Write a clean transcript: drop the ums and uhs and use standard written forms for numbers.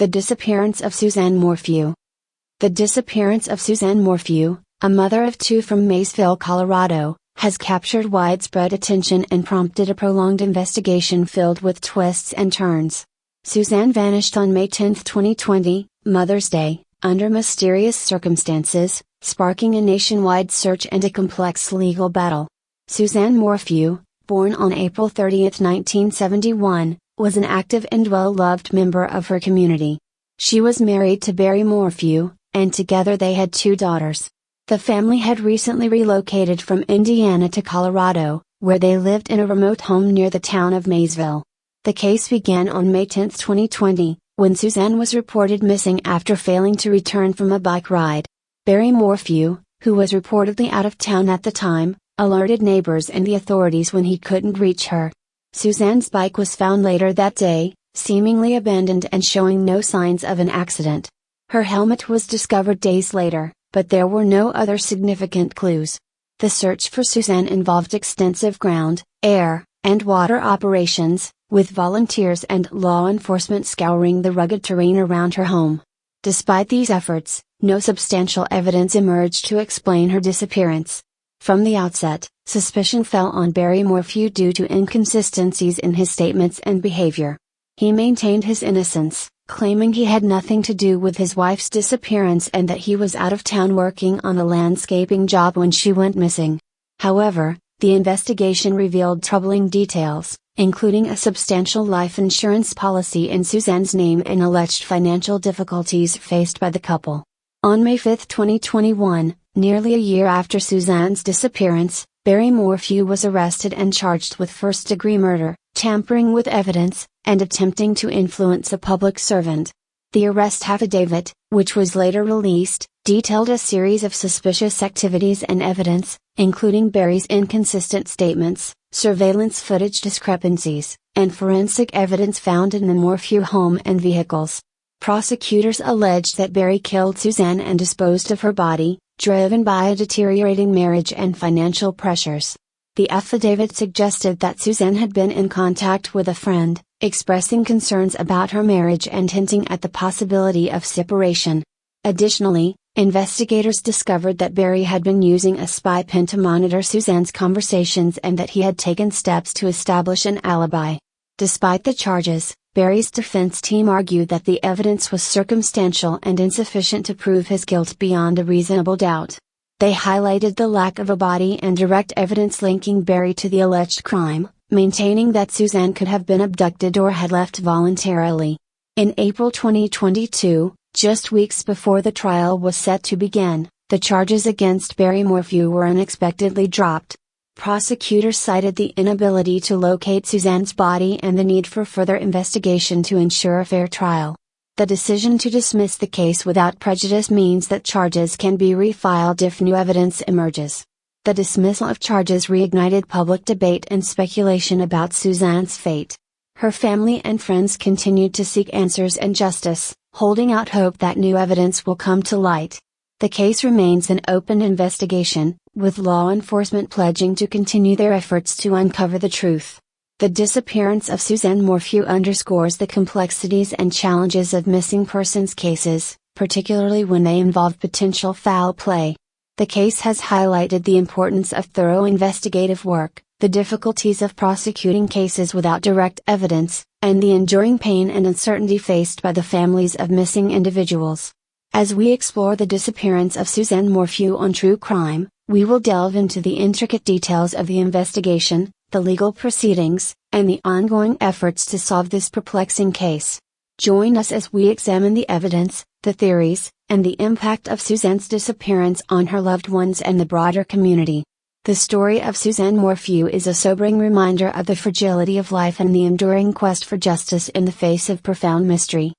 The Disappearance of Suzanne Morphew. The disappearance of Suzanne Morphew, a mother of two from Maysville, Colorado, has captured widespread attention and prompted a prolonged investigation filled with twists and turns. Suzanne vanished on May 10, 2020, Mother's Day, under mysterious circumstances, sparking a nationwide search and a complex legal battle. Suzanne Morphew, born on April 30, 1971, was an active and well-loved member of her community. She was married to Barry Morphew, and together they had two daughters. The family had recently relocated from Indiana to Colorado, where they lived in a remote home near the town of Maysville. The case began on May 10, 2020, when Suzanne was reported missing after failing to return from a bike ride. Barry Morphew, who was reportedly out of town at the time, alerted neighbors and the authorities when he couldn't reach her. Suzanne's bike was found later that day, seemingly abandoned and showing no signs of an accident. Her helmet was discovered days later, but there were no other significant clues. The search for Suzanne involved extensive ground, air, and water operations, with volunteers and law enforcement scouring the rugged terrain around her home. Despite these efforts, no substantial evidence emerged to explain her disappearance. From the outset, suspicion fell on Barry Morphew due to inconsistencies in his statements and behavior. He maintained his innocence, claiming he had nothing to do with his wife's disappearance and that he was out of town working on a landscaping job when she went missing. However, the investigation revealed troubling details, including a substantial life insurance policy in Suzanne's name and alleged financial difficulties faced by the couple. On May 5, 2021, nearly a year after Suzanne's disappearance, Barry Morphew was arrested and charged with first-degree murder, tampering with evidence, and attempting to influence a public servant. The arrest affidavit, which was later released, detailed a series of suspicious activities and evidence, including Barry's inconsistent statements, surveillance footage discrepancies, and forensic evidence found in the Morphew home and vehicles. Prosecutors alleged that Barry killed Suzanne and disposed of her body, driven by a deteriorating marriage and financial pressures. The affidavit suggested that Suzanne had been in contact with a friend, expressing concerns about her marriage and hinting at the possibility of separation. Additionally, investigators discovered that Barry had been using a spy pin to monitor Suzanne's conversations and that he had taken steps to establish an alibi. Despite the charges, Barry's defense team argued that the evidence was circumstantial and insufficient to prove his guilt beyond a reasonable doubt. They highlighted the lack of a body and direct evidence linking Barry to the alleged crime, maintaining that Suzanne could have been abducted or had left voluntarily. In April 2022, just weeks before the trial was set to begin, the charges against Barry Morphew were unexpectedly dropped. Prosecutors cited the inability to locate Suzanne's body and the need for further investigation to ensure a fair trial. The decision to dismiss the case without prejudice means that charges can be refiled if new evidence emerges. The dismissal of charges reignited public debate and speculation about Suzanne's fate. Her family and friends continued to seek answers and justice, holding out hope that new evidence will come to light. The case remains an open investigation, with law enforcement pledging to continue their efforts to uncover the truth. The disappearance of Suzanne Morphew underscores the complexities and challenges of missing persons cases, particularly when they involve potential foul play. The case has highlighted the importance of thorough investigative work, the difficulties of prosecuting cases without direct evidence, and the enduring pain and uncertainty faced by the families of missing individuals. As we explore the disappearance of Suzanne Morphew on True Crime, we will delve into the intricate details of the investigation, the legal proceedings, and the ongoing efforts to solve this perplexing case. Join us as we examine the evidence, the theories, and the impact of Suzanne's disappearance on her loved ones and the broader community. The story of Suzanne Morphew is a sobering reminder of the fragility of life and the enduring quest for justice in the face of profound mystery.